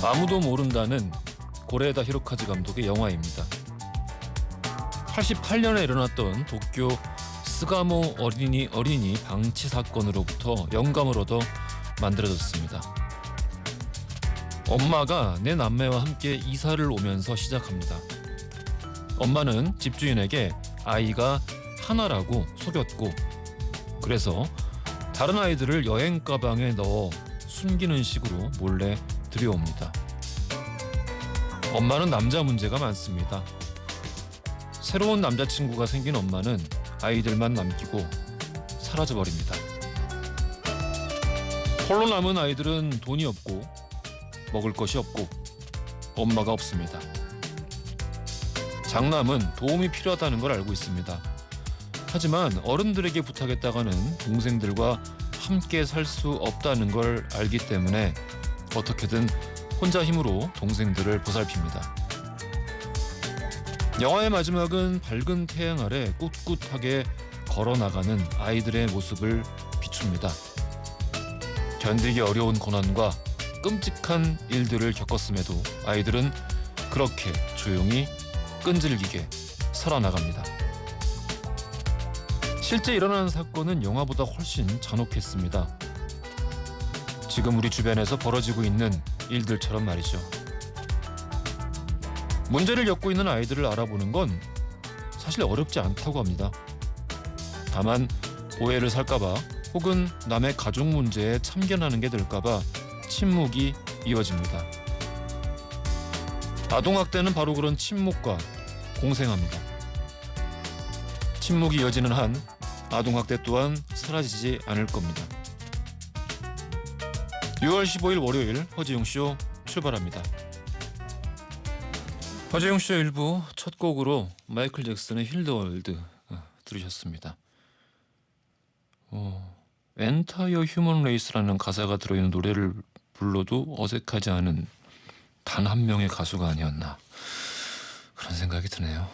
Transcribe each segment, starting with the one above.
아무도 모른다는 고레에다 히로카즈 감독의 영화입니다. 88년에 일어났던 도쿄 스가모 어린이 방치 사건으로부터 영감을 얻어 만들어졌습니다. 엄마가 내 남매와 함께 이사를 오면서 시작합니다. 엄마는 집주인에게 아이가 하나라고 속였고, 그래서 다른 아이들을 여행 가방에 넣어 숨기는 식으로 몰래 들여옵니다. 엄마는 남자 문제가 많습니다. 새로운 남자친구가 생긴 엄마는 아이들만 남기고 사라져버립니다. 홀로 남은 아이들은 돈이 없고 먹을 것이 없고 엄마가 없습니다. 장남은 도움이 필요하다는 걸 알고 있습니다. 하지만 어른들에게 부탁했다가는 동생들과 함께 살 수 없다는 걸 알기 때문에 어떻게든 혼자 힘으로 동생들을 보살핍니다. 영화의 마지막은 밝은 태양 아래 꿋꿋하게 걸어나가는 아이들의 모습을 비춥니다. 견디기 어려운 고난과 끔찍한 일들을 겪었음에도 아이들은 그렇게 조용히 끈질기게 살아나갑니다. 실제 일어나는 사건은 영화보다 훨씬 잔혹했습니다. 지금 우리 주변에서 벌어지고 있는 일들처럼 말이죠. 문제를 겪고 있는 아이들을 알아보는 건 사실 어렵지 않다고 합니다. 다만 오해를 살까봐 혹은 남의 가족 문제에 참견하는 게 될까봐 침묵이 이어집니다. 아동학대는 바로 그런 침묵과 공생합니다. 침묵이 이어지는 한 아동학대 또한 사라지지 않을 겁니다. 6월 15일 월요일 허지웅쇼 출발합니다. 허지웅쇼 1부 첫 곡으로 마이클 잭슨의 힐 더 월드 들으셨습니다. 엔타이어 휴먼 레이스라는 가사가 들어있는 노래를 불러도 어색하지 않은 단 한 명의 가수가 아니었나 그런 생각이 드네요.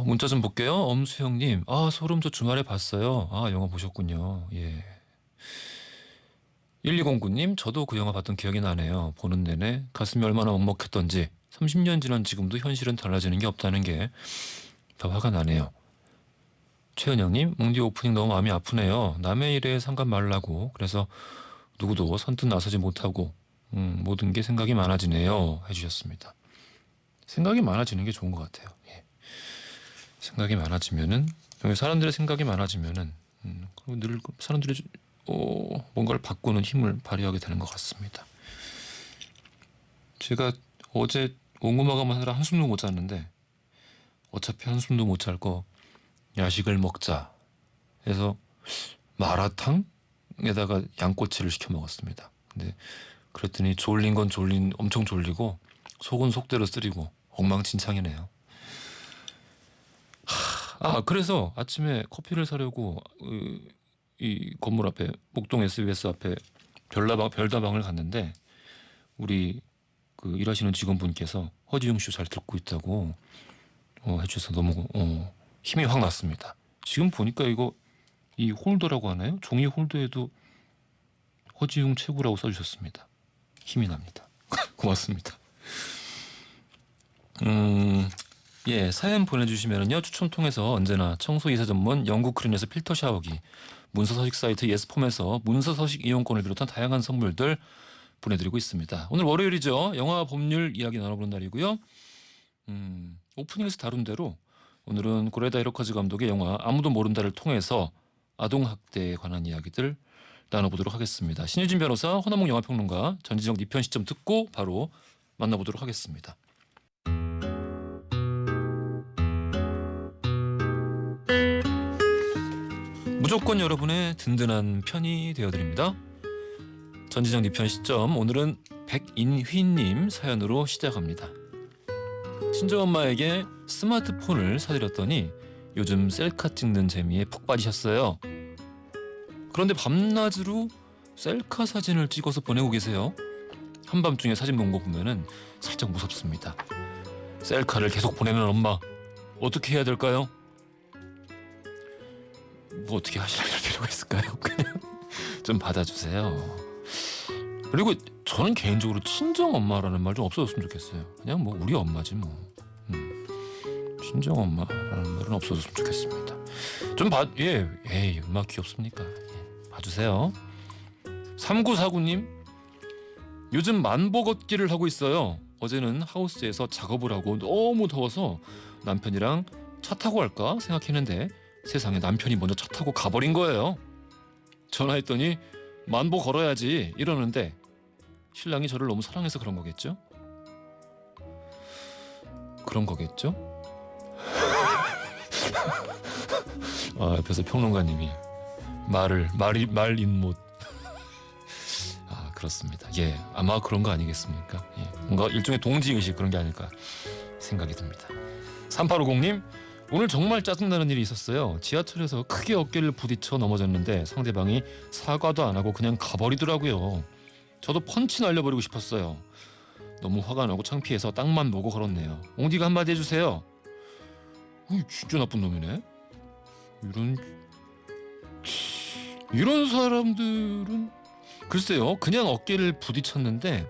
문자 좀 볼게요. 엄수영님, 소름 저 주말에 봤어요. 영화 보셨군요. 예. 1209님, 저도 그 영화 봤던 기억이 나네요. 보는 내내 가슴이 얼마나 먹먹했던지 30년 지난 지금도 현실은 달라지는 게 없다는 게 더 화가 나네요. 최은영님, 뭉디 오프닝 너무 마음이 아프네요. 남의 일에 상관 말라고 그래서 누구도 선뜻 나서지 못하고 모든 게 생각이 많아지네요 해주셨습니다. 생각이 많아지는 게 좋은 것 같아요. 예. 생각이 많아지면은 사람들의 생각이 많아지면은 늘 사람들이 뭔가를 바꾸는 힘을 발휘하게 되는 것 같습니다. 제가 어제 옹구마감 하느라 한숨도 못 잤는데 어차피 한숨도 못 잘 거 야식을 먹자 해서 마라탕에다가 양꼬치를 시켜 먹었습니다. 근데 그랬더니 졸린 건 엄청 졸리고 속은 속대로 쓰리고 엉망진창이네요. 그래서 아침에 커피를 사려고 이 건물 앞에 목동 SBS 앞에 별다방을 갔는데 우리 그 일하시는 직원분께서 허지웅쇼 잘 듣고 있다고 해주셔서 너무 힘이 확 났습니다. 지금 보니까 이 홀더라고 하나요? 종이 홀더에도 허지웅 최고라고 써주셨습니다. 힘이 납니다. 고맙습니다. 예, 사연 보내주시면요 추첨 통해서 언제나 청소 이사 전문 영국 크린에서 필터 샤워기, 문서 서식 사이트 예스폼에서 문서 서식 이용권을 비롯한 다양한 선물들 보내드리고 있습니다. 오늘 월요일이죠. 영화 법률 이야기 나눠보는 날이고요. 오프닝에서 다룬 대로 오늘은 고레다 히로카즈 감독의 영화 아무도 모른다를 통해서 아동학대에 관한 이야기들 나눠보도록 하겠습니다. 신유진 변호사, 허남몽 영화평론가, 전지적 네 편 시점 듣고 바로 만나보도록 하겠습니다. 무조건 여러분의 든든한 편이 되어드립니다. 전지적 네 편 시점, 오늘은 백인휘님 사연으로 시작합니다. 친정엄마에게 스마트폰을 사드렸더니 요즘 셀카 찍는 재미에 푹 빠지셨어요. 그런데 밤낮으로 셀카 사진을 찍어서 보내고 계세요. 한밤중에 사진 본 거 보면은 살짝 무섭습니다. 셀카를 계속 보내는 엄마, 어떻게 해야 될까요? 뭐 어떻게 하실 필요가 있을까요? 그냥 좀 받아주세요. 그리고 저는 개인적으로 친정 엄마라는 말 좀 없어졌으면 좋겠어요. 그냥 뭐 우리 엄마지 뭐. 친정 엄마라는 말은 없어졌으면 좋겠습니다. 좀 에이 얼마나 귀엽습니까? 예, 봐주세요. 3949님, 요즘 만보 걷기를 하고 있어요. 어제는 하우스에서 작업을 하고 너무 더워서 남편이랑 차 타고 갈까 생각했는데 세상에 남편이 먼저 차 타고 가버린 거예요. 전화했더니 만보 걸어야지 이러는데 신랑이 저를 너무 사랑해서 그런 거겠죠? 그런 거겠죠? 아, 옆에서 평론가님이 말 인못. 아, 그렇습니다. 예, 아마 그런 거 아니겠습니까? 예, 뭔가 일종의 동지의식 그런 게 아닐까 생각이 듭니다. 3850님, 오늘 정말 짜증나는 일이 있었어요. 지하철에서 크게 어깨를 부딪혀 넘어졌는데 상대방이 사과도 안 하고 그냥 가버리더라고요. 저도 펀치 날려버리고 싶었어요. 너무 화가 나고 창피해서 땅만 보고 걸었네요. 옹디가 한마디 해주세요. 진짜 나쁜 놈이네. 이런 사람들은 글쎄요. 그냥 어깨를 부딪혔는데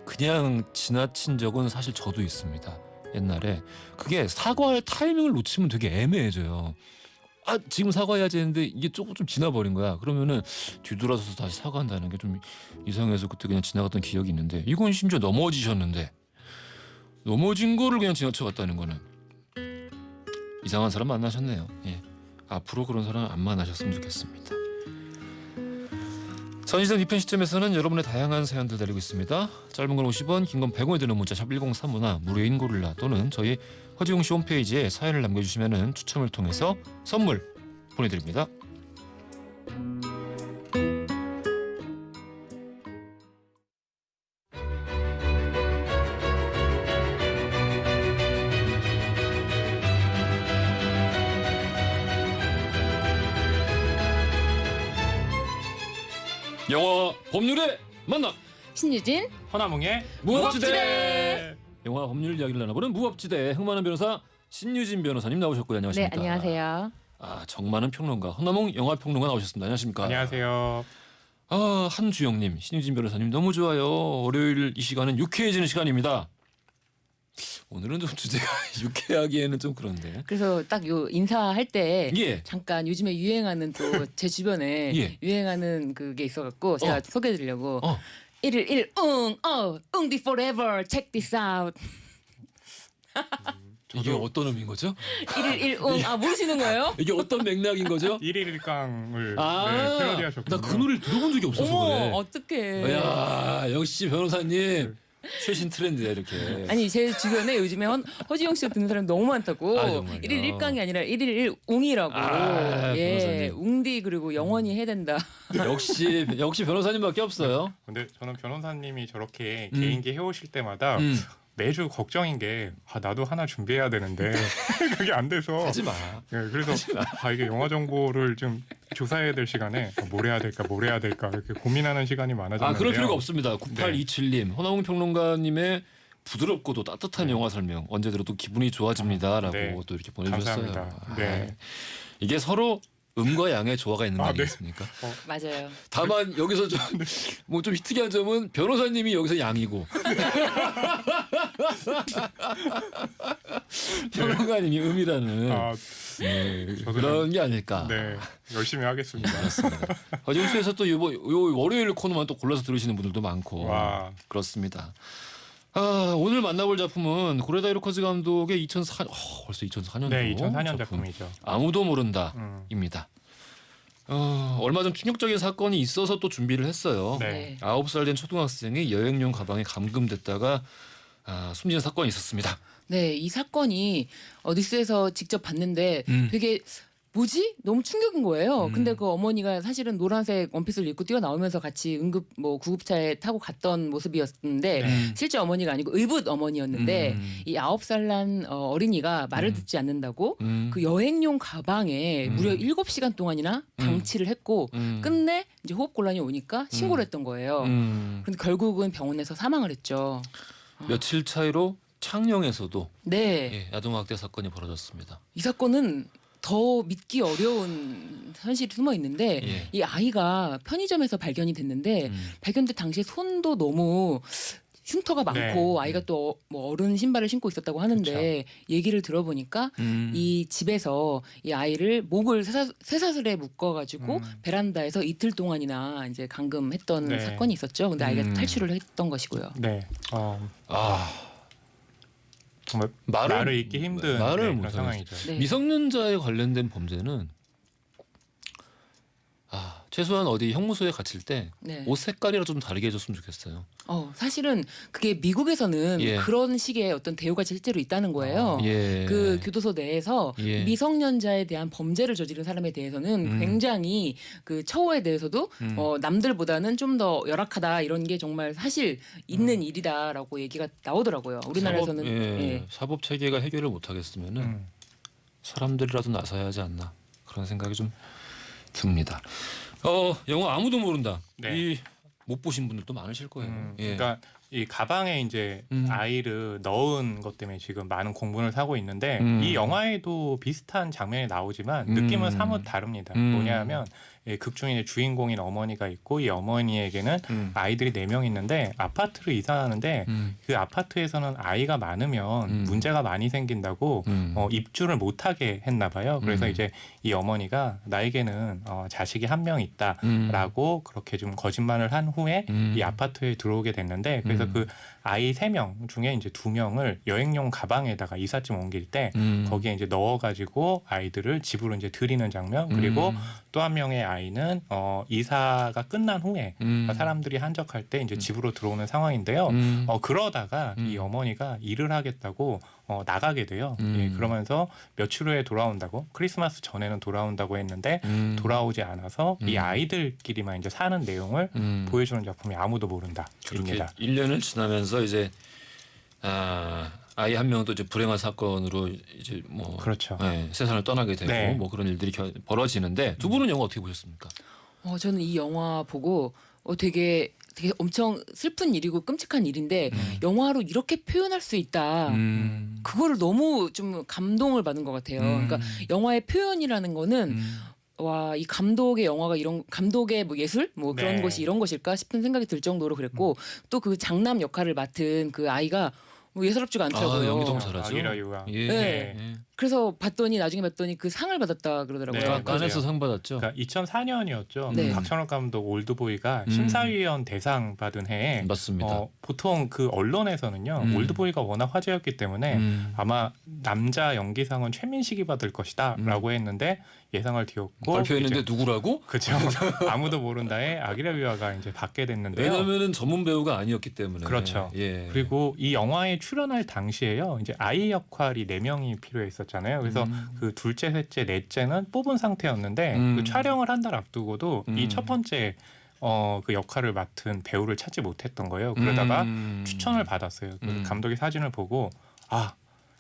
그냥 지나친 적은 사실 저도 있습니다. 옛날에 그게 사과할 타이밍을 놓치면 되게 애매해져요. 아, 지금 사과해야지 했는데 이게 조금 좀 지나버린 거야. 그러면은 뒤돌아서서 다시 사과한다는 게 좀 이상해서 그때 그냥 지나갔던 기억이 있는데, 이건 심지어 넘어지셨는데 넘어진 거를 그냥 지나쳐갔다는 거는 이상한 사람 만나셨네요. 예. 앞으로 그런 사람 안 만나셨으면 좋겠습니다. 선시전 이편 시점에서는 여러분의 다양한 사연들 드리고 있습니다. 짧은 건 50원, 긴 건 100원이 드는 문자 샵 1035나 무료인 고릴라 또는 저희 허지웅씨 홈페이지에 사연을 남겨주시면 추첨을 통해서 선물 보내드립니다. 영화 법률의 만남, 신유진 허나몽의 무법지대. 영화 법률 이야기를 나눠보는 무법지대, 흥많은 변호사 신유진 변호사님 나오셨고요. 안녕하십니까? 네, 안녕하세요. 아, 정많은 평론가 허나몽 영화평론가 나오셨습니다. 안녕하십니까? 안녕하세요. 아, 한주영님, 신유진 변호사님 너무 좋아요. 월요일 이 시간은 유쾌해지는 시간입니다. 오늘은 좀 주제가 유쾌하기에는 좀 그런데. 그래서 딱 요 인사할 때 예. 잠깐 요즘에 유행하는 또 제 주변에 예. 유행하는 그게 있어갖고 제가 소개해드리려고 1일 1 웅디 forever check this out. 이게 어떤 의미인 거죠? 1일 1 모르시는 거예요? 이게 어떤 맥락인 거죠? 1일 1강을 아, 패러디하셨군요. 나 그 노래를 들어본 적이 없어서 어머 그래. 어떡해. 야, 역시 변호사님 최신 트렌드야 이렇게. 아니 제 주변에 요즘에 허지영 씨 듣는 사람이 너무 많다고. 아, 정말요? 1일 1강이 아니라 1일 1 웅이라고. 아, 예, 변호사님. 웅디 그리고 영원히 해야 된다. 역시 변호사님밖에 없어요. 근데 저는 변호사님이 저렇게 개인기 해오실 때마다 매주 걱정인 게 나도 하나 준비해야 되는데 그게 안 돼서 하지 마. 네, 그래서 이게 영화 정보를 좀 조사해야 될 시간에 뭘 해야 될까 이렇게 고민하는 시간이 많아졌는데요. 아, 그럴 필요가 없습니다. 9827님, 허나웅 평론가님의 부드럽고도 따뜻한 영화 설명 언제 들어도 기분이 좋아집니다라고 네. 또 이렇게 보내주셨어요. 감사합니다. 네. 이게 서로 음과 양의 조화가 있는 거 네. 아니겠습니까? 맞아요. 다만 여기서 좀 뭐 좀 특이한 점은 변호사님이 여기서 양이고 평론가님이 음이라는 그런 게 아닐까. 네, 열심히 하겠습니다. 허지웅씨에서 또 요 월요일 코너만 또 골라서 들으시는 분들도 많고. 와. 그렇습니다. 아, 오늘 만나볼 작품은 고레다 히로카즈 감독의 벌써 2004년도 네, 2004년 작품이죠. 아무도 모른다입니다. 얼마 전 충격적인 사건이 있어서 또 준비를 했어요. 네. 9살 된 초등학생이 여행용 가방에 감금됐다가 숨진 사건이 있었습니다. 네, 이 사건이 뉴스에서 직접 봤는데 되게 뭐지? 너무 충격인 거예요. 근데 그 어머니가 사실은 노란색 원피스를 입고 뛰어나오면서 같이 응급 구급차에 타고 갔던 모습이었는데 실제 어머니가 아니고 의붓 어머니였는데 이 9살 난 어린이가 말을 듣지 않는다고 그 여행용 가방에 무려 7시간 동안이나 방치를 했고 끝내 이제 호흡곤란이 오니까 신고를 했던 거예요. 그런데 결국은 병원에서 사망을 했죠. 며칠 차이로 창녕에서도 네. 아동학대 사건이 벌어졌습니다. 이 사건은 더 믿기 어려운 현실이 숨어 있는데 예. 이 아이가 편의점에서 발견이 됐는데 발견된 당시에 손도 너무 흉터가 많고 네. 아이가 또 뭐 어른 신발을 신고 있었다고 하는데 얘기를 들어보니까 이 집에서 이 아이를 목을 쇠사슬에 묶어가지고 베란다에서 이틀 동안이나 이제 감금했던 네. 사건이 있었죠. 근데 아이가 탈출을 했던 것이고요. 네. 아 정말 말을- 말을 잇기 힘든 말을 그런 못하겠어요. 상황이죠. 네. 미성년자에 관련된 범죄는 최소한 어디 형무소에 갇힐 때 옷 네. 색깔이라도 좀 다르게 해줬으면 좋겠어요. 사실은 그게 미국에서는 예. 그런 식의 어떤 대우가 실제로 있다는 거예요. 예. 그 교도소 내에서 예. 미성년자에 대한 범죄를 저지른 사람에 대해서는 굉장히 그 처우에 대해서도 남들보다는 좀 더 열악하다 이런 게 정말 사실 있는 일이다라고 얘기가 나오더라고요. 우리나라에서는 사법 체계가 해결을 못하겠으면은 사람들이라도 나서야 하지 않나 그런 생각이 좀 듭니다. 영화 아무도 모른다. 네. 이 못 보신 분들도 많으실 거예요. 예. 그러니까 이 가방에 이제 아이를 넣은 것 때문에 지금 많은 공분을 사고 있는데 이 영화에도 비슷한 장면이 나오지만 느낌은 사뭇 다릅니다. 뭐냐면 극 중에 주인공인 어머니가 있고 이 어머니에게는 아이들이 4명 있는데 아파트를 이사하는데 그 아파트에서는 아이가 많으면 문제가 많이 생긴다고 입주를 못하게 했나 봐요. 그래서 이제 이 어머니가 나에게는 자식이 1명 있다라고 그렇게 좀 거짓말을 한 후에 이 아파트에 들어오게 됐는데 그래서 그 아이 3명 중에 이제 2명을 여행용 가방에다가 이삿짐 옮길 때 거기에 이제 넣어가지고 아이들을 집으로 이제 들이는 장면 그리고 또 한 명의 아이는 이사가 끝난 후에 사람들이 한적할 때 이제 집으로 들어오는 상황인데요. 그러다가 이 어머니가 일을 하겠다고 나가게 돼요. 예, 그러면서 며칠 후에 돌아온다고 크리스마스 전에는 돌아온다고 했는데 돌아오지 않아서 이 아이들끼리만 이제 사는 내용을 보여주는 작품이 아무도 그렇게 모른다입니다. 1년을 지나면서 이제 아이 한 명도 이제 불행한 사건으로 이제 뭐 그렇죠. 세상을 떠나게 되고 네. 뭐 그런 일들이 벌어지는데 두 분은 영화 어떻게 보셨습니까? 저는 이 영화 보고 되게 엄청 슬픈 일이고 끔찍한 일인데 영화로 이렇게 표현할 수 있다. 그거를 너무 좀 감동을 받은 것 같아요. 그러니까 영화의 표현이라는 거는 와, 이 감독의 영화가 이런 감독의 뭐 예술 뭐 그런 네. 것이 이런 것일까 싶은 생각이 들 정도로 그랬고 또 그 장남 역할을 맡은 그 아이가 뭐 예사롭지가 않더라고요. 연기 너무 잘하죠. 아기라 유가. 예. 네. 예. 그래서 나중에 봤더니 그 상을 받았다 그러더라고요. 네, 깐에서 맞아요. 상 받았죠. 그러니까 2004년이었죠. 네. 박찬욱 감독 올드보이가 심사위원 대상 받은 해에 맞습니다. 보통 그 언론에서는요 올드보이가 워낙 화제였기 때문에 아마 남자 연기상은 최민식이 받을 것이다라고 했는데 예상을 뒤엎고 발표했는데 누구라고? 그렇죠. 아무도 모른다에 아기라 유아가 이제 받게 됐는데요. 왜냐면은 전문 배우가 아니었기 때문에. 그렇죠. 예. 그리고 이 영화에 출연할 당시에요. 이제 아이 역할이 4명이 필요했었잖아요. 그래서 그 둘째, 셋째, 넷째는 뽑은 상태였는데 그 촬영을 한 달 앞두고도 이 첫 번째 그 역할을 맡은 배우를 찾지 못했던 거예요. 그러다가 추천을 받았어요. 그 감독의 사진을 보고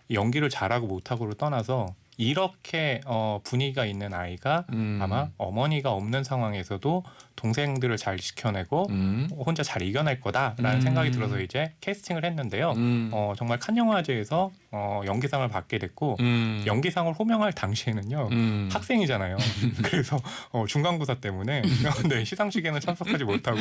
이 연기를 잘하고 못하고를 떠나서 이렇게 분위기가 있는 아이가 아마 어머니가 없는 상황에서도 동생들을 잘 지켜내고 혼자 잘 이겨낼 거다라는 생각이 들어서 이제 캐스팅을 했는데요. 정말 칸 영화제에서 연기상을 받게 됐고 연기상을 호명할 당시에는요 학생이잖아요. 그래서 중간고사 때문에 네, 시상식에는 참석하지 못하고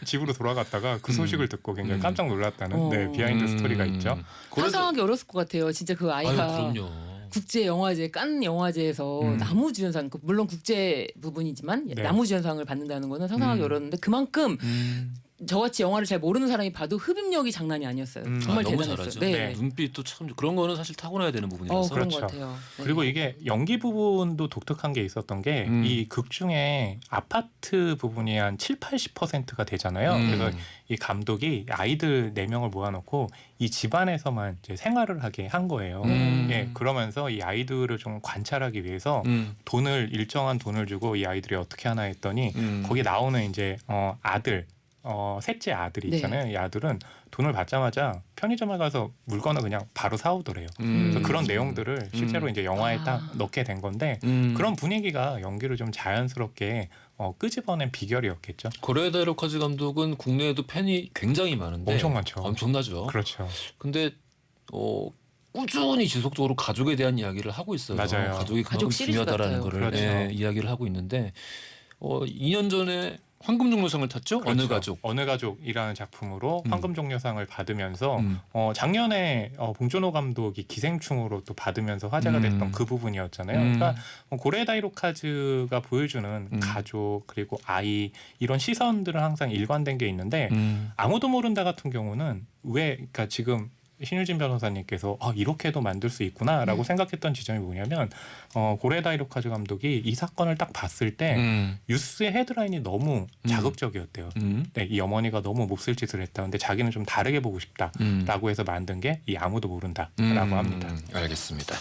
집으로 돌아갔다가 그 소식을 듣고 굉장히 깜짝 놀랐다는 비하인드 스토리가 있죠. 상상하기 어렸을 것 같아요. 진짜 그 아이가 그럼요. 국제 영화제 칸 영화제에서 나무주연상 물론 국제 부분이지만 네. 나무주연상을 받는다는 거는 상상하기 어려웠는데 그만큼 저같이 영화를 잘 모르는 사람이 봐도 흡입력이 장난이 아니었어요. 정말 너무 대단했어요. 잘하죠. 네. 눈빛도 참 그런 거는 사실 타고나야 되는 부분이라서. 그런 그렇죠. 것 같아요. 네. 그리고 이게 연기 부분도 독특한 게 있었던 게 이 극 중에 아파트 부분이 한 7-80%가 되잖아요. 그래서 이 감독이 아이들 4명을 모아놓고 이 집안에서만 이제 생활을 하게 한 거예요. 그러면서 이 아이들을 좀 관찰하기 위해서 일정한 돈을 주고 이 아이들이 어떻게 하나 했더니 거기 나오는 이제 아들 셋째 아들이 있잖아요. 이 아들은 돈을 받자마자 편의점에 가서 물건을 그냥 바로 사오더래요. 그래서 그런 내용들을 실제로 이제 영화에 딱 넣게 된 건데 그런 분위기가 연기를 좀 자연스럽게 끄집어낸 비결이었겠죠. 고레에다 히로카즈 감독은 국내에도 팬이 굉장히 많은데 엄청 많죠. 엄청나죠. 그렇죠. 근데 꾸준히 지속적으로 가족에 대한 이야기를 하고 있어요. 맞아요. 가족이 그만큼 가족 시리즈 중요하다라는 같아요. 거를 그렇죠. 이야기를 하고 있는데 2년 전에 황금종려상을 탔죠. 그렇죠. 어느 가족. 어느 가족이라는 작품으로 황금종려상을 받으면서 음. 작년에 봉준호 감독이 기생충으로 또 받으면서 화제가 됐던 그 부분이었잖아요. 그러니까 고레다이로카즈가 보여주는 가족 그리고 아이 이런 시선들은 항상 일관된 게 있는데 아무도 모른다 같은 경우는 그러니까 지금 신유진 변호사님께서 이렇게도 만들 수 있구나라고 생각했던 지점이 뭐냐면 고레다이로카즈 감독이 이 사건을 딱 봤을 때 뉴스의 헤드라인이 너무 자극적이었대요. 네, 이 어머니가 너무 몹쓸 짓을 했다. 근데 자기는 좀 다르게 보고 싶다라고 해서 만든 게 이 아무도 모른다라고 합니다. 알겠습니다.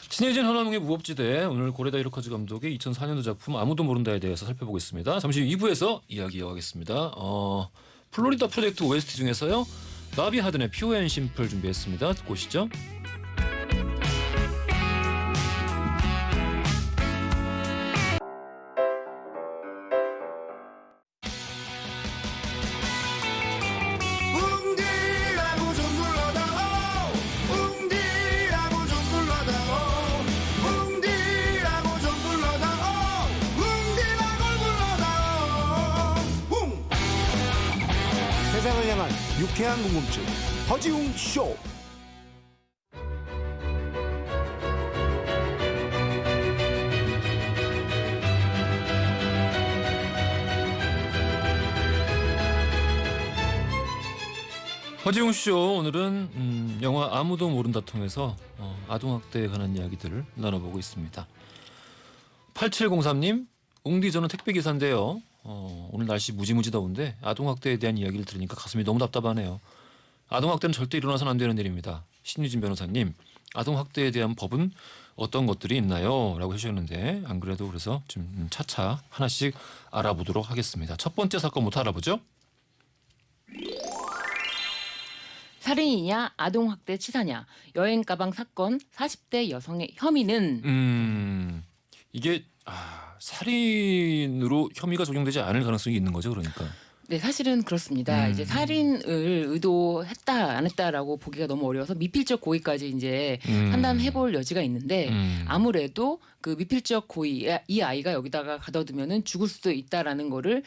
신혜진 허나몽의 무법지대 오늘 고레다이로카즈 감독의 2004년도 작품 아무도 모른다에 대해서 살펴보겠습니다. 잠시 후 2부에서 이야기 이어가겠습니다. 플로리다 프로젝트 OST 중에서요. 나비 하든의 퓨어 앤 심플 준비했습니다. 듣고 오시죠. 웅디라고 좀 불러다오 웅디라고 좀 불러다오 웅디라고 좀 불러다오 웅디라고 불러다오 웅 세상을 향한 유쾌한 궁금증 허지웅 쇼 허지웅 쇼 오늘은 영화 아무도 모른다 통해서 아동학대에 관한 이야기들을 나눠보고 있습니다. 8703님 웅디 저는 택배기사인데요. 오늘 날씨 무지무지 더운데 아동학대에 대한 이야기를 들으니까 가슴이 너무 답답하네요. 아동학대는 절대 일어나서는 안 되는 일입니다. 신유진 변호사님 아동학대에 대한 법은 어떤 것들이 있나요? 라고 해주셨는데 안 그래도 그래서 좀 차차 하나씩 알아보도록 하겠습니다. 첫 번째 사건부터 알아보죠. 살인이냐 아동학대 치사냐 여행 가방 사건 40대 여성의 혐의는 이게 살인으로 혐의가 적용되지 않을 가능성이 있는 거죠, 그러니까. 네, 사실은 그렇습니다. 이제 살인을 의도했다 안 했다라고 보기가 너무 어려워서 미필적 고의까지 이제 판단해볼 여지가 있는데 아무래도 그 미필적 고의 이 아이가 여기다가 가둬두면은 죽을 수도 있다라는 거를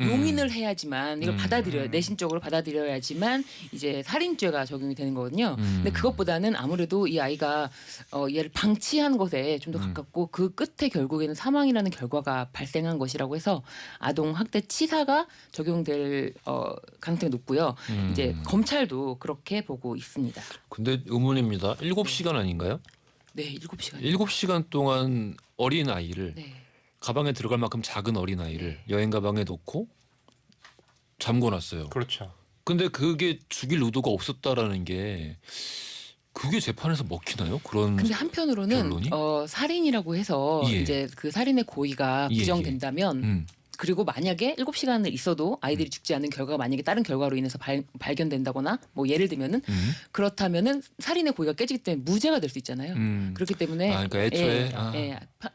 용인을 해야지만 이걸 받아들여야 내심적으로 받아들여야지만 이제 살인죄가 적용이 되는 거거든요. 근데 그것보다는 아무래도 이 아이가 얘를 방치한 것에 좀 더 가깝고 그 끝에 결국에는 사망이라는 결과가 발생한 것이라고 해서 아동 학대 치사가 적용될 가능성이 높고요. 이제 검찰도 그렇게 보고 있습니다. 근데 의문입니다. 7시간 아닌가요? 네, 7시간. 7시간 동안 어린 아이를 네. 가방에 들어갈 만큼 작은 어린 아이를 여행 가방에 넣고 잠궈놨어요. 그렇죠. 근데 그게 죽일 의도가 없었다라는 게 그게 재판에서 먹히나요? 그런 근데 한편으로는 결론이? 살인이라고 해서 예. 이제 그 살인의 고의가 예, 부정된다면 그리고 만약에 7시간을 있어도 아이들이 죽지 않은 결과가 만약에 다른 결과로 인해서 발견된다거나 뭐 예를 들면은 그렇다면은 살인의 고의가 깨지기 때문에 무죄가 될 수 있잖아요. 그렇기 때문에 그러니까 애초에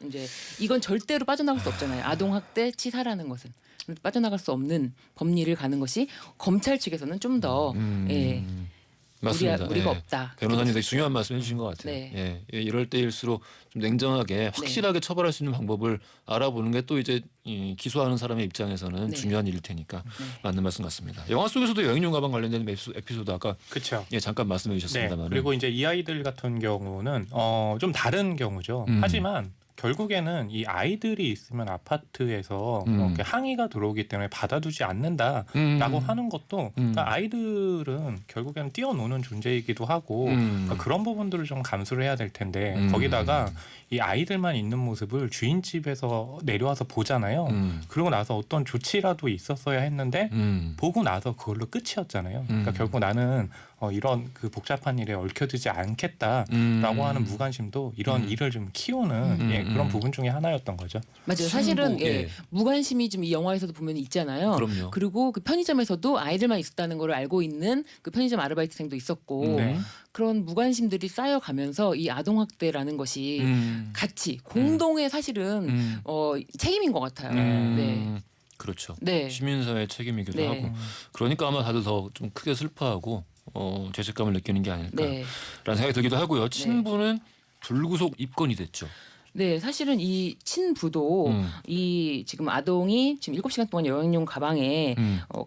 이제 이건 절대로 빠져나갈 수 없잖아요. 아동 학대 치사라는 것은 빠져나갈 수 없는 법리를 가는 것이 검찰 측에서는 좀 더 맞습니다. 우리가 없다. 변호사님 되게 중요한 말씀 해주신 것 같아요. 네. 이럴 때일수록 좀 냉정하게 확실하게 처벌할 수 있는 방법을 알아보는 게 또 이제 기소하는 사람의 입장에서는 네. 중요한 일일 테니까 네. 맞는 말씀 같습니다. 영화 속에서도 여행용 가방 관련된 에피소드 아까 그렇죠. 잠깐 말씀해 주셨습니다만. 그리고 이제 이 아이들 같은 경우는 좀 다른 경우죠. 하지만 결국에는 이 아이들이 있으면 아파트에서 이렇게 항의가 들어오기 때문에 받아두지 않는다라고 하는 것도 그러니까 아이들은 결국에는 뛰어노는 존재이기도 하고 그러니까 그런 부분들을 좀 감수를 해야 될 텐데 거기다가 이 아이들만 있는 모습을 주인집에서 내려와서 보잖아요. 그러고 나서 어떤 조치라도 있었어야 했는데 보고 나서 그걸로 끝이었잖아요. 그러니까 결국 나는 이런 그 복잡한 일에 얽혀들지 않겠다라고 하는 무관심도 이런 일을 좀 키우는 그런 부분 중에 하나였던 거죠. 맞아요. 사실은 예. 무관심이 좀 이 영화에서도 보면 있잖아요. 그럼요. 그리고 그 편의점에서도 아이들만 있었다는 걸 알고 있는 그 편의점 아르바이트생도 있었고 네. 그런 무관심들이 쌓여가면서 이 아동 학대라는 것이 같이 공동의 사실은 책임인 것 같아요. 네. 그렇죠. 네. 시민사회 책임이기도 네. 하고 그러니까 아마 다들 더 좀 크게 슬퍼하고 죄책감을 느끼는 게 아닐까라는 네. 생각이 들기도 하고요. 친부는 불구속 입건이 됐죠. 네, 사실은 이 친부도 이 지금 아동이 지금 7시간 동안 여행용 가방에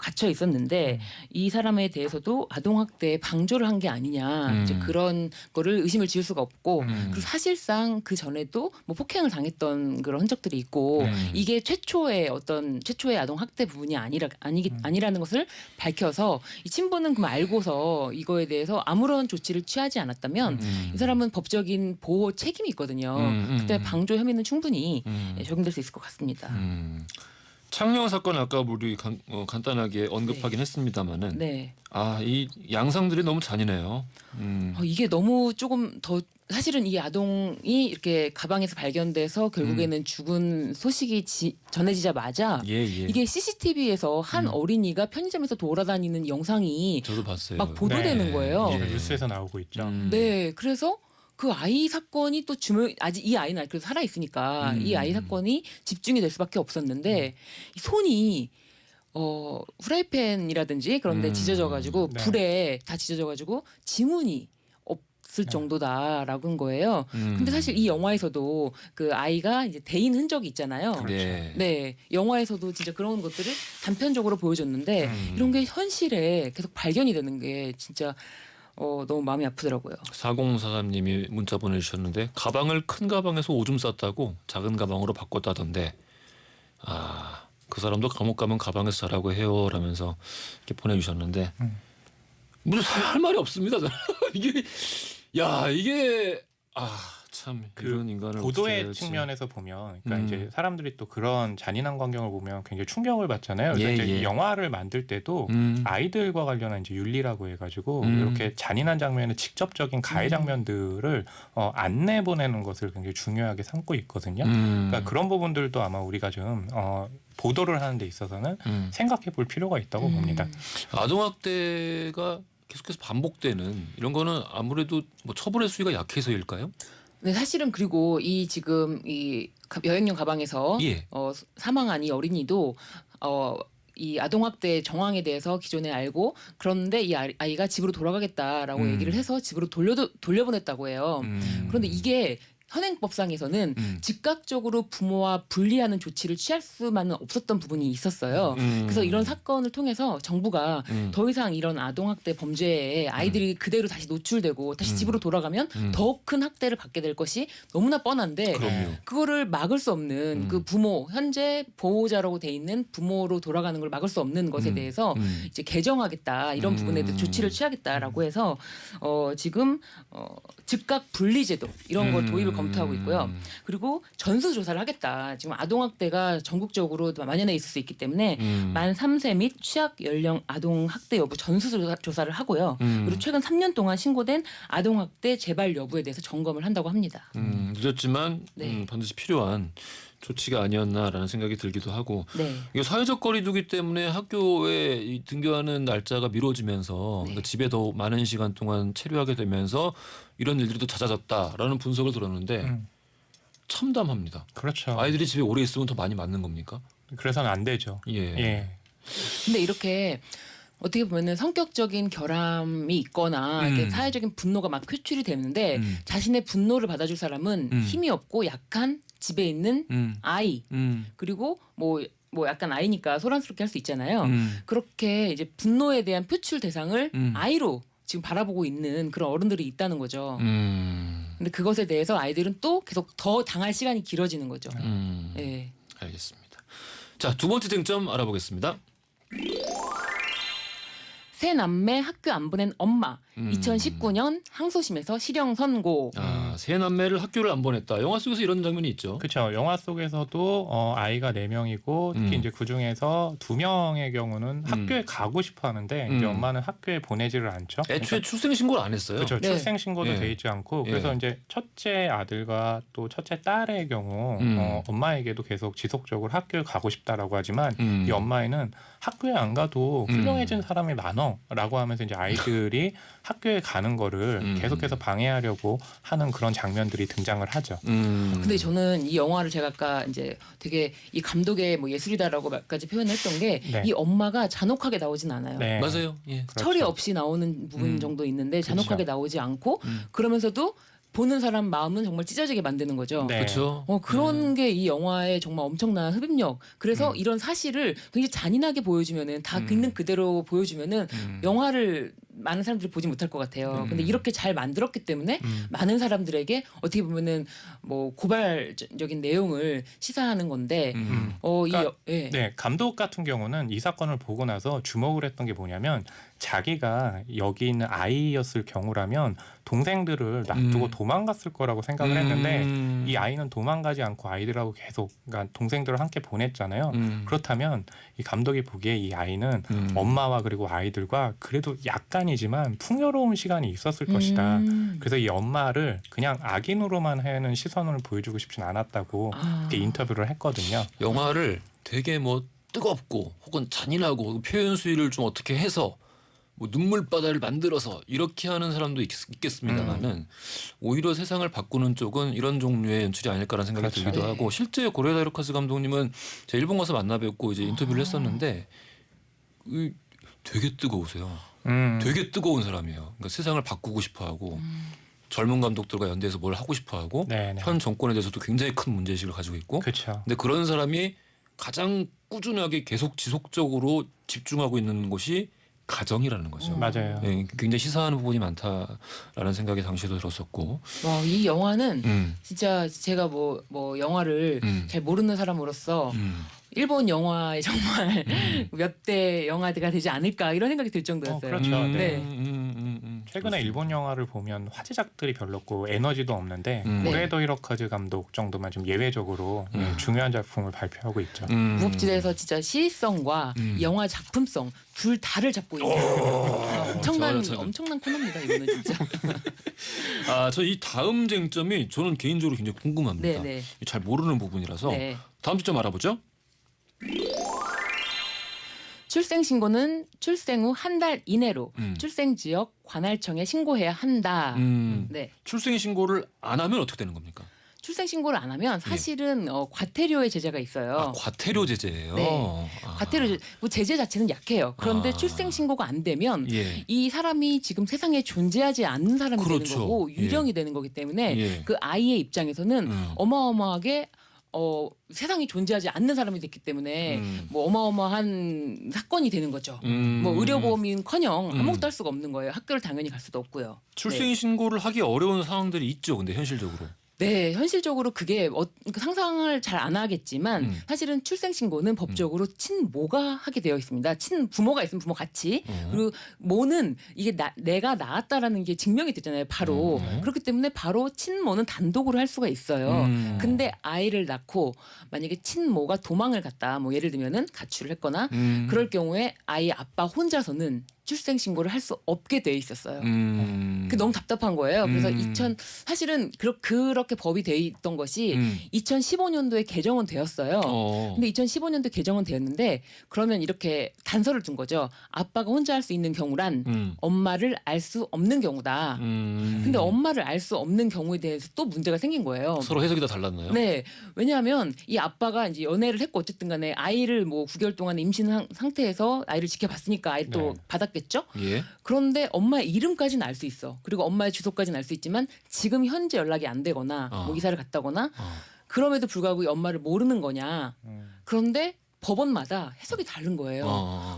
갇혀 있었는데 이 사람에 대해서도 아동학대에 방조를 한 게 아니냐 이제 그런 거를 의심을 지을 수가 없고 그리고 사실상 그 전에도 뭐 폭행을 당했던 그런 흔적들이 있고 이게 최초의 아동학대 부분이 아니라는 것을 밝혀서 이 친부는 그럼 알고서 이거에 대해서 아무런 조치를 취하지 않았다면 이 사람은 법적인 보호 책임이 있거든요. 그때 방조 혐의는 충분히 적용될 수 있을 것 같습니다. 창녕 사건 아까 우리 간단하게 언급하긴 했습니다만은 네. 이 양상들이 너무 잔인해요. 이게 너무 조금 더 사실은 이 아동이 이렇게 가방에서 발견돼서 결국에는 죽은 소식이 전해지자마자 이게 CCTV에서 한 어린이가 편의점에서 돌아다니는 영상이 저도 봤어요. 막 보도되는 거예요. 뉴스에서 나오고 있죠. 네, 그래서 그 아이 사건이 또 아직 이 아이는 그래도 살아 있으니까 이 아이 사건이 집중이 될 수밖에 없었는데 이 손이 후라이팬이라든지 그런데 지져져가지고 불에 다 지져져가지고 지문이 없을 정도다라는 거예요. 근데 사실 이 영화에서도 그 아이가 이제 대인 흔적이 있잖아요. 네, 영화에서도 진짜 그런 것들을 단편적으로 보여줬는데 이런 게 현실에 계속 발견이 되는 게 진짜 너무 마음이 아프더라고요. 4043님이 문자 보내주셨는데 가방을 큰 가방에서 오줌 쌌다고 작은 가방으로 바꿨다던데 그 사람도 감옥 가면 가방에서 자라고 해요 라면서 이렇게 보내주셨는데 무슨 할 말이 없습니다. 이게 참 이런 인간을 보도의 측면에서 보면 그러니까 이제 사람들이 또 그런 잔인한 광경을 보면 굉장히 충격을 받잖아요. 그래서 이제 영화를 만들 때도 아이들과 관련한 이제 윤리라고 해가지고 이렇게 잔인한 장면의 직접적인 가해 장면들을 안 내보내는 것을 굉장히 중요하게 삼고 있거든요. 그러니까 그런 부분들도 아마 우리가 좀 보도를 하는 데 있어서는 생각해 볼 필요가 있다고 봅니다. 아동학대가 계속해서 반복되는 이런 거는 아무래도 뭐 처벌의 수위가 약해서일까요? 네, 사실은 그리고 이 지금 이 여행용 가방에서 사망한 이 어린이도 이 아동학대 정황에 대해서 기존에 알고 그런데 이 아이가 집으로 돌아가겠다라고 얘기를 해서 집으로 돌려보냈다고 해요. 그런데 이게 현행법상에서는 즉각적으로 부모와 분리하는 조치를 취할 수만은 없었던 부분이 있었어요. 그래서 이런 사건을 통해서 정부가 더 이상 이런 아동학대 범죄에 아이들이 그대로 다시 노출되고 다시 집으로 돌아가면 더 큰 학대를 받게 될 것이 너무나 뻔한데 그거를 막을 수 없는 그 부모 현재 보호자라고 돼 있는 부모로 돌아가는 걸 막을 수 없는 것에 대해서 이제 개정하겠다 이런 부분에 대해 조치를 취하겠다라고 해서 지금 즉각 분리제도 이런 걸 도입을 검토하고 있고요. 그리고 전수조사를 하겠다. 지금 아동학대가 전국적으로 만연해 있을 수 있기 때문에 만 3세 및 취약 연령 아동학대 여부 전수조사를 하고요. 그리고 최근 3년 동안 신고된 아동학대 재발 여부에 대해서 점검을 한다고 합니다. 늦었지만 반드시 필요한 조치가 아니었나라는 생각이 들기도 하고 이게 사회적 거리두기 때문에 학교에 등교하는 날짜가 미뤄지면서 그러니까 집에 더 많은 시간 동안 체류하게 되면서 이런 일들이 또 잦아졌다라는 분석을 들었는데 참담합니다. 그렇죠. 아이들이 집에 오래 있으면 더 많이 맞는 겁니까? 그래서는 안 되죠. 근데 이렇게 어떻게 보면은 성격적인 결함이 있거나 이렇게 사회적인 분노가 막 표출이 되는데 자신의 분노를 받아줄 사람은 힘이 없고 약한 집에 있는 아이 그리고 뭐 약간 아이니까 소란스럽게 할 수 있잖아요. 그렇게 이제 분노에 대한 표출 대상을 아이로 지금 바라보고 있는 그런 어른들이 있다는 거죠. 근데 그것에 대해서 아이들은 또 계속 더 당할 시간이 길어지는 거죠. 네. 알겠습니다. 자, 두 번째 쟁점 알아보겠습니다. 새 남매 학교 안 보낸 엄마 2019년 항소심에서 실형 선고. 새 남매를 학교를 안 보냈다. 영화 속에서 이런 장면이 있죠. 그렇죠. 영화 속에서도 아이가 4명이고 특히 이제 그 중에서 2명의 경우는 학교에 가고 싶어 하는데 이제 엄마는 학교에 보내지를 않죠. 애초에 출생 신고를 안 했어요. 그렇죠. 출생 신고도 돼 있지 않고 그래서 이제 첫째 아들과 또 첫째 딸의 경우 엄마에게도 계속 지속적으로 학교에 가고 싶다라고 하지만 이 엄마애는 학교에 안 가도 훌륭해진 사람이 많어라고 하면서 이제 아이들이 학교에 가는 거를 계속해서 방해하려고 하는 그런 장면들이 등장을 하죠. 근데 저는 이 영화를 제가 아까 이제 되게 이 감독의 뭐 예술이다라고까지 표현했던 게 이 네. 엄마가 잔혹하게 나오진 않아요. 네. 맞아요. 예. 그렇죠. 철이 없이 나오는 부분 정도 있는데 잔혹하게 그렇죠. 나오지 않고 그러면서도 보는 사람 마음은 정말 찢어지게 만드는 거죠. 네. 그렇죠. 그런 게 이 영화의 정말 엄청난 흡입력. 그래서 이런 사실을 굉장히 잔인하게 보여주면은 다 있는 그대로 보여주면은 영화를 많은 사람들이 보지 못할 것 같아요. 근데 이렇게 잘 만들었기 때문에 많은 사람들에게 어떻게 보면은 뭐 고발적인 내용을 시사하는 건데, 그러니까 예. 네, 감독 같은 경우는 이 사건을 보고 나서 주목을 했던 게 뭐냐면 자기가 여기 있는 아이였을 경우라면 동생들을 놔두고 도망갔을 거라고 생각을 했는데 이 아이는 도망가지 않고 아이들하고 계속 그러니까 동생들을 함께 보냈잖아요. 그렇다면 이 감독이 보기에 이 아이는 엄마와 그리고 아이들과 그래도 약간이지만 풍요로운 시간이 있었을 것이다. 그래서 이 엄마를 그냥 악인으로만 하는 시선을 보여주고 싶진 않았다고 그렇게 인터뷰를 했거든요. 영화를 되게 뭐 뜨겁고 혹은 잔인하고 표현 수위를 좀 어떻게 해서 뭐 눈물바다를 만들어서 이렇게 하는 사람도 있겠습니다만은 오히려 세상을 바꾸는 쪽은 이런 종류의 연출이 아닐까라는 생각이 그렇죠. 들기도 네. 하고 실제 고레다 히로카즈 감독님은 제가 일본 가서 만나 뵙고 이제 인터뷰를 했었는데 되게 뜨거우세요. 되게 뜨거운 사람이에요. 그러니까 세상을 바꾸고 싶어하고 젊은 감독들과 연대해서 뭘 하고 싶어하고 네네. 현 정권에 대해서도 굉장히 큰 문제의식을 가지고 있고 그렇죠. 근데 그런 사람이 가장 꾸준하게 계속 지속적으로 집중하고 있는 곳이 가정이라는 거죠. 맞아요. 네, 굉장히 시사하는 부분이 많다라는 생각이 당시에도 들었었고. 와, 이 영화는 진짜 제가 뭐 영화를 잘 모르는 사람으로서 일본 영화의 정말 몇 대 영화가 되지 않을까 이런 생각이 들 정도였어요. 그렇죠. 네. 최근에 일본 영화를 보면 화제작들이 별로 없고 에너지도 없는데 고레도 히로카즈 감독 정도만 좀 예외적으로 중요한 작품을 발표하고 있죠. 무법지대에서 진짜 시의성과 이 영화 작품성 둘 다를 잡고 있는 엄청난 저요. 엄청난 코너입니다. 이거는 진짜. 저 이 다음 쟁점이 저는 개인적으로 굉장히 궁금합니다. 네, 네. 잘 모르는 부분이라서 네. 다음 점 알아보죠. 출생 신고는 출생 후 한 달 이내로 출생 지역 관할청에 신고해야 한다. 네. 출생 신고를 안 하면 어떻게 되는 겁니까? 출생 신고를 안 하면 사실은 과태료의 제재가 있어요. 과태료 제재예요. 네. 과태료 뭐 제재 자체는 약해요. 그런데 출생 신고가 안 되면 예. 이 사람이 지금 세상에 존재하지 않는 사람이 그렇죠. 되는 거고 유령이 되는 거기 때문에 예. 그 아이의 입장에서는 어마어마하게 세상에 존재하지 않는 사람이 됐기 때문에 뭐 어마어마한 사건이 되는 거죠. 뭐 의료보험인커녕 아무것도 할 수가 없는 거예요. 학교를 당연히 갈 수도 없고요. 출생 신고를 하기 어려운 상황들이 있죠. 근데 현실적으로. 네, 현실적으로 그게 상상을 잘 안 하겠지만 사실은 출생 신고는 법적으로 친모가 하게 되어 있습니다. 친부모가 있으면 부모 같이. 그리고 모는 이게 내가 낳았다라는 게 증명이 되잖아요. 바로. 그렇기 때문에 바로 친모는 단독으로 할 수가 있어요. 근데 아이를 낳고 만약에 친모가 도망을 갔다. 뭐 예를 들면은 가출을 했거나 그럴 경우에 아이 아빠 혼자서는 출생 신고를 할 수 없게 돼 있었어요. 그 너무 답답한 거예요. 그래서 사실은 그렇게 법이 돼 있던 것이 2015년도에 개정은 되었어요. 근데 2015년도에 개정은 되었는데 그러면 이렇게 단서를 둔 거죠. 아빠가 혼자 할 수 있는 경우란 엄마를 알 수 없는 경우다. 근데 엄마를 알 수 없는 경우에 대해서 또 문제가 생긴 거예요. 서로 해석이 다 달랐나요? 네. 왜냐하면 이 아빠가 이제 연애를 했고 어쨌든 간에 아이를 뭐 9개월 동안 임신 상태에서 아이를 지켜봤으니까 아이를 또 받았겠죠. 예. 그런데 엄마의 이름까지는 알 수 있어. 그리고 엄마의 주소까지는 알 수 있지만 지금 현재 연락이 안 되거나 뭐 이사를 갔다거나 그럼에도 불구하고 이 엄마를 모르는 거냐. 그런데 법원마다 해석이 다른 거예요.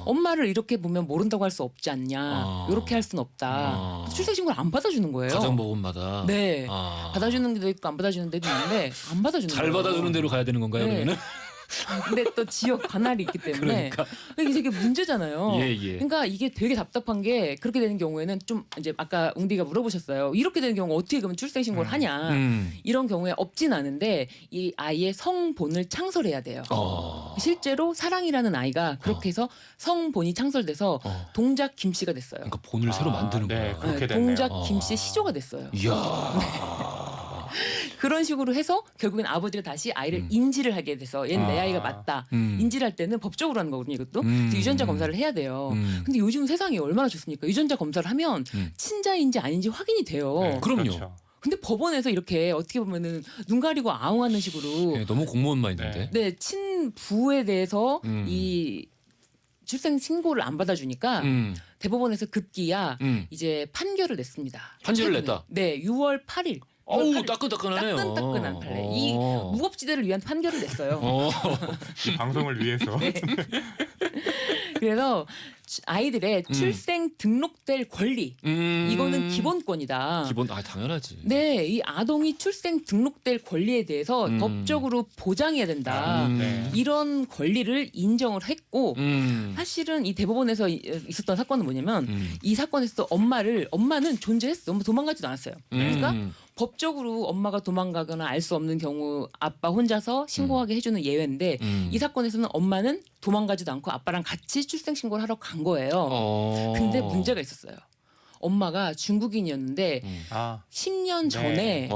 엄마를 이렇게 보면 모른다고 할 수 없지 않냐. 이렇게 할 수는 없다. 출생신고를 안 받아주는 거예요. 가정법원마다. 네. 받아주는 데도 있고 안 받아주는 데도 있는데 안 받아주는 잘 거예요. 받아주는 대로 가야 되는 건가요? 네. 그러면은? 근데 또 지역 관할이 있기 때문에 그러니까. 이게 되게 문제잖아요. 예, 예. 그러니까 이게 되게 답답한 게 그렇게 되는 경우에는 좀 이제 아까 웅디가 물어보셨어요. 이렇게 되는 경우 어떻게 그러면 출생 신고를 하냐? 이런 경우에 없진 않은데 이 아이의 성본을 창설해야 돼요. 실제로 사랑이라는 아이가 그렇게 해서 성본이 창설돼서 동작 김씨가 됐어요. 그러니까 본을 새로 만드는 네, 거야. 그렇게 네, 됐네요. 동작 김씨의 시조가 됐어요. 이야. 그런 식으로 해서 결국엔 아버지가 다시 아이를 인지를 하게 돼서 얘는 내 아이가 맞다. 인지를 할 때는 법적으로 하는 거거든요. 이것도. 그래서 유전자 검사를 해야 돼요. 근데 요즘 세상이 얼마나 좋습니까? 유전자 검사를 하면 친자인지 아닌지 확인이 돼요. 네, 그럼요. 그렇죠. 근데 법원에서 이렇게 어떻게 보면은 눈 가리고 아웅하는 식으로 네, 너무 공무원 마인드인데. 네, 친부에 대해서 이 출생 신고를 안 받아주니까 대법원에서 급기야 이제 판결을 냈습니다. 판결을 최근에. 냈다? 네, 6월 8일. 어우 따끈따끈하네요. 따끈따끈한 판례. 이 무법지대를 위한 판결을 냈어요. 이 방송을 위해서. 네. 그래서 아이들의 출생 등록될 권리 이거는 기본권이다. 기본 당연하지. 네, 이 아동이 출생 등록될 권리에 대해서 법적으로 보장해야 된다. 네. 이런 권리를 인정을 했고 사실은 이 대법원에서 있었던 사건은 뭐냐면 이 사건에서 엄마는 존재했어. 엄마 도망가지도 않았어요. 그러니까 법적으로 엄마가 도망가거나 알 수 없는 경우 아빠 혼자서 신고하게 해주는 예외인데 이 사건에서는 엄마는 도망가지도 않고 아빠랑 같이 출생 신고를 하러 간 거예요. 근데 문제가 있었어요. 엄마가 중국인이었는데 아, 10년 전에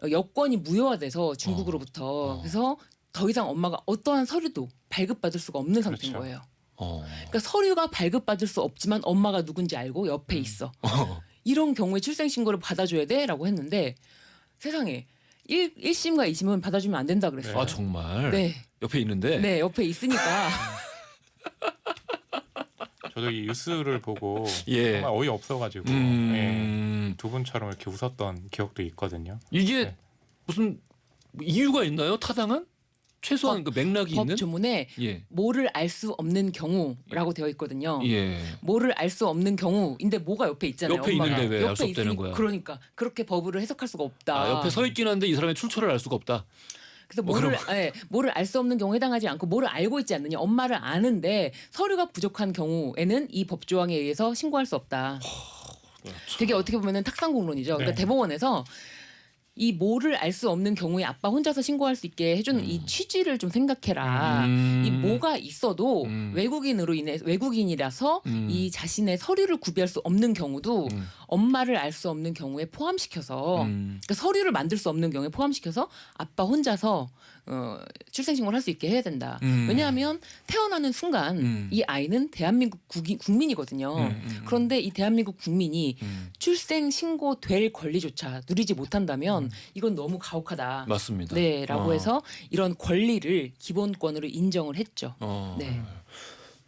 여권이 무효화돼서 중국으로부터 그래서 더 이상 엄마가 어떠한 서류도 발급받을 수가 없는 상태인 그렇죠. 거예요. 그러니까 서류가 발급받을 수 없지만 엄마가 누군지 알고 옆에 있어. 이런 경우에 출생 신고를 받아줘야 돼라고 했는데 세상에 1심과 2심은 받아주면 안 된다 그랬어요. 아 정말. 네. 옆에 있는데. 네, 옆에 있으니까. 저도 이 뉴스를 보고 예. 정말 어이 없어가지고 두 분처럼 이렇게 웃었던 기억도 있거든요. 이게 네. 무슨 이유가 있나요? 타당한? 최소한 그 맥락이 법 있는? 조문에 예. 뭐를 알 수 없는 경우라고 되어 있거든요. 예. 뭐를 알 수 없는 경우인데 뭐가 옆에 있잖아요. 옆에 엄마가. 있는데 왜 알 수 옆에 없다는 있으니- 거야? 그러니까 그렇게 법으로 해석할 수가 없다. 옆에 서 있긴 한데 이 사람의 출처를 알 수가 없다. 그래서 뭐 뭐를 알 수 없는 경우에 해당하지 않고 뭐를 알고 있지 않느냐. 엄마를 아는데 서류가 부족한 경우에는 이 법조항에 의해서 신고할 수 없다. 되게 어떻게 보면은 탁상공론이죠. 그러니까 네. 대법원에서 이 뭐를 알 수 없는 경우에 아빠 혼자서 신고할 수 있게 해주는 이 취지를 좀 생각해라. 이 뭐가 있어도 외국인이라서 이 자신의 서류를 구비할 수 없는 경우도 엄마를 알 수 없는 경우에 포함시켜서 그러니까 서류를 만들 수 없는 경우에 포함시켜서 아빠 혼자서 출생신고를 할 수 있게 해야 된다. 왜냐하면 태어나는 순간 이 아이는 대한민국 국민이거든요. 그런데 이 대한민국 국민이 출생신고될 권리조차 누리지 못한다면 이건 너무 가혹하다. 맞습니다. 네라고 해서 이런 권리를 기본권으로 인정을 했죠. 네.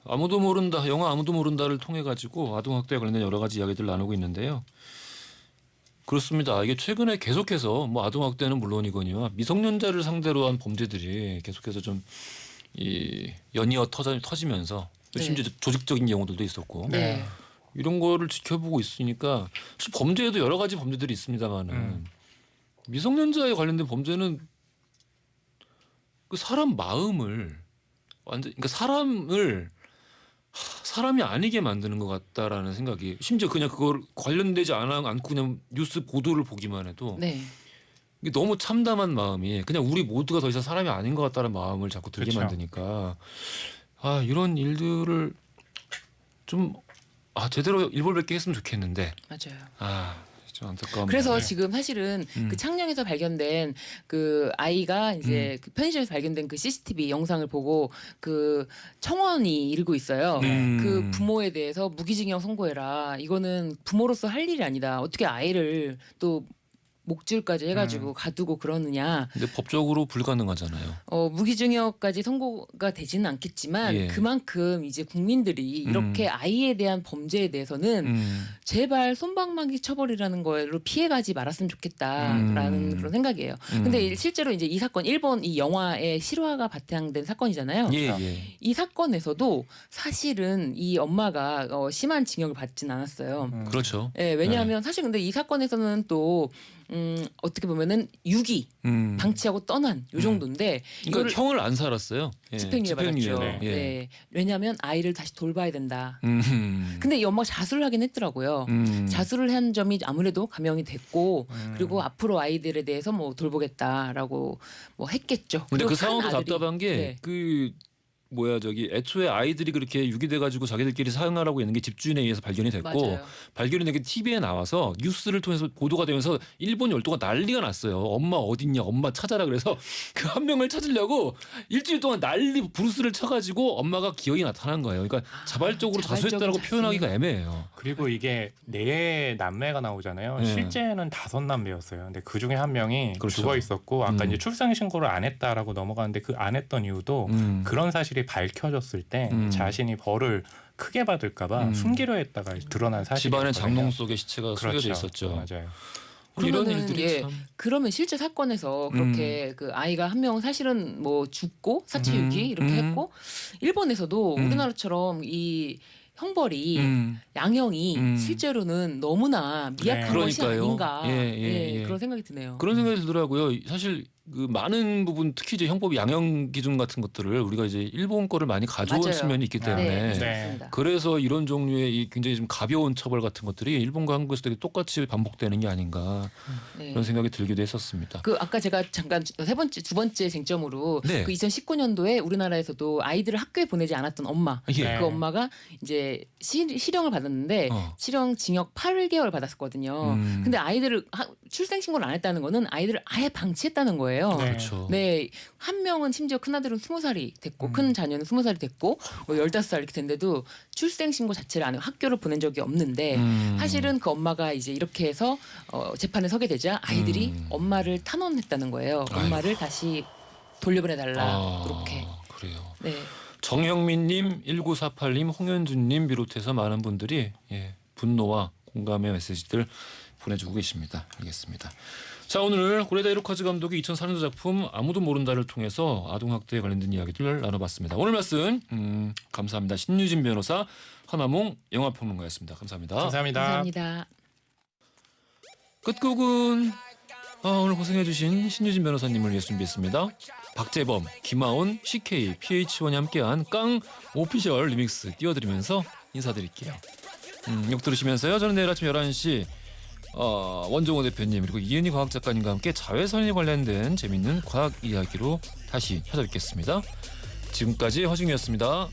아무도 모른다. 영화 아무도 모른다를 통해 가지고 아동학대에 관련된 여러 가지 이야기들을 나누고 있는데요. 그렇습니다. 이게 최근에 계속해서 뭐 아동학대는 물론이거니와 미성년자를 상대로 한 범죄들이 계속해서 좀 이 연이어 터지면서 네. 심지어 조직적인 경우들도 있었고 네. 이런 거를 지켜보고 있으니까 사실 범죄에도 여러 가지 범죄들이 있습니다만은 미성년자에 관련된 범죄는 그 사람 마음을 완전 그러니까 사람을 사람이 아니게 만드는 것 같다라는 생각이 심지어 그냥 그걸 관련되지 않고 그냥 뉴스 보도를 보기만 해도 네. 이게 너무 참담한 마음이 그냥 우리 모두가 더 이상 사람이 아닌 것 같다는 마음을 자꾸 들게 그렇죠. 만드니까 이런 일들을 좀 제대로 일벌백계 했으면 좋겠는데 맞아요. 좀 안타까운. 그래서 지금 사실은 그 창녕에서 발견된 그 아이가 이제 그 편의점에서 발견된 그 CCTV 영상을 보고 그 청원이 일고 있어요. 그 부모에 대해서 무기징역 선고해라. 이거는 부모로서 할 일이 아니다. 어떻게 아이를 또 목줄까지 해가지고 가두고 그러느냐. 근데 법적으로 불가능하잖아요. 무기징역까지 선고가 되지는 않겠지만 예. 그만큼 이제 국민들이 이렇게 아이에 대한 범죄에 대해서는 제발 솜방망이 처벌이라는 거로 피해가지 말았으면 좋겠다라는 그런 생각이에요. 근데 실제로 이제 이 사건 일본 이 영화의 실화가 바탕된 사건이잖아요. 예. 이 사건에서도 사실은 이 엄마가 심한 징역을 받진 않았어요. 그렇죠. 예, 왜냐하면 사실 근데 이 사건에서는 또 어떻게 보면은 유기 방치하고 떠난 요 정도인데 그러니까 형을 안 살았어요. 예. 집행유예 받았죠. 집행유예로. 예. 네. 왜냐하면 아이를 다시 돌봐야 된다. 근데 이 엄마가 자수를 하긴 했더라고요. 자수를 한 점이 아무래도 감명이 됐고 그리고 앞으로 아이들에 대해서 뭐 돌보겠다라고 뭐 했겠죠. 근데 그리고 그 한 상황도 아들이- 답답한 게 네. 그 애초에 아이들이 그렇게 유기돼가지고 자기들끼리 사용하라고 있는 게 집주인에 의해서 발견이 됐고 맞아요. 발견이 된 게 TV에 나와서 뉴스를 통해서 보도가 되면서 일본 열도가 난리가 났어요. 엄마 어딨냐, 엄마 찾아라. 그래서 그 한 명을 찾으려고 일주일 동안 난리 브루스를 쳐가지고 엄마가 기억이 나타난 거예요. 그러니까 자발적으로 자수했다라고 자수. 표현하기가 애매해요. 그리고 이게 네 남매가 나오잖아요. 네. 실제는 5남매였어요. 근데 그 중에 한 명이 그렇죠. 죽어 있었고 아까 음. 이제 출생 신고를 안 했다라고 넘어가는데 그 안 했던 이유도 그런 사실이 밝혀졌을 때 자신이 벌을 크게 받을까봐 숨기려 했다가 드러난 사실이 집안의 장롱 속에 시체가 그렇죠. 숨겨져 있었죠. 맞아요. 이런 그러면은, 일들이 예, 참. 그러면 실제 사건에서 그렇게 그 아이가 한 명 사실은 뭐 죽고 사체유기 이렇게 했고 일본에서도 우리나라처럼 이 형벌이 양형이 실제로는 너무나 미약한 네. 것이 그러니까요. 아닌가 예. 그런 생각이 드네요. 그런 생각이 들더라고요. 사실 그 많은 부분 특히 이제 형법 양형 기준 같은 것들을 우리가 이제 일본 거를 많이 가져온 맞아요. 측면이 있기 때문에 네, 네. 맞습니다. 그래서 이런 종류의 이 굉장히 좀 가벼운 처벌 같은 것들이 일본과 한국에서 되게 똑같이 반복되는 게 아닌가 네. 그런 생각이 들기도 했었습니다. 그 아까 제가 잠깐 두 번째 쟁점으로 네. 그 2019년도에 우리나라에서도 아이들을 학교에 보내지 않았던 엄마 예. 네. 그 엄마가 이제 실형을 받았는데 실형 징역 8개월 받았었거든요. 근데 아이들을 출생 신고를 안 했다는 거는 아이들을 아예 방치했다는 거예요. 네. 그렇죠. 네, 한 명은 심지어 큰 아들은 20살이 됐고 큰 자녀는 20살이 됐고 뭐 15살 이렇게 됐는데도 출생 신고 자체를 안 하고 학교를 보낸 적이 없는데 사실은 그 엄마가 이제 이렇게 해서 재판에 서게 되자 아이들이 엄마를 탄원했다는 거예요. 엄마를 다시 돌려보내달라 그렇게. 그래요. 네. 정형민님, 1948님, 홍현준님 비롯해서 많은 분들이 분노와 공감의 메시지들 보내주고 계십니다. 알겠습니다. 자, 오늘 고레다 히로카즈 감독의 2004년도 작품 아무도 모른다를 통해서 아동학대에 관련된 이야기들을 나눠봤습니다. 오늘 말씀 감사합니다. 신유진 변호사, 허남몽 영화평론가였습니다. 감사합니다. 감사합니다. 감사합니다. 끝곡은 오늘 고생해주신 신유진 변호사님을 위해 준비했습니다. 박재범, 김하온, CK, PH1이 함께한 깡 오피셜 리믹스 띄워드리면서 인사드릴게요. 역 들으시면서요. 저는 내일 아침 11시 원종호 대표님 그리고 이은희 과학작가님과 함께 자외선에 관련된 재미있는 과학 이야기로 다시 찾아뵙겠습니다. 지금까지 허중이었습니다.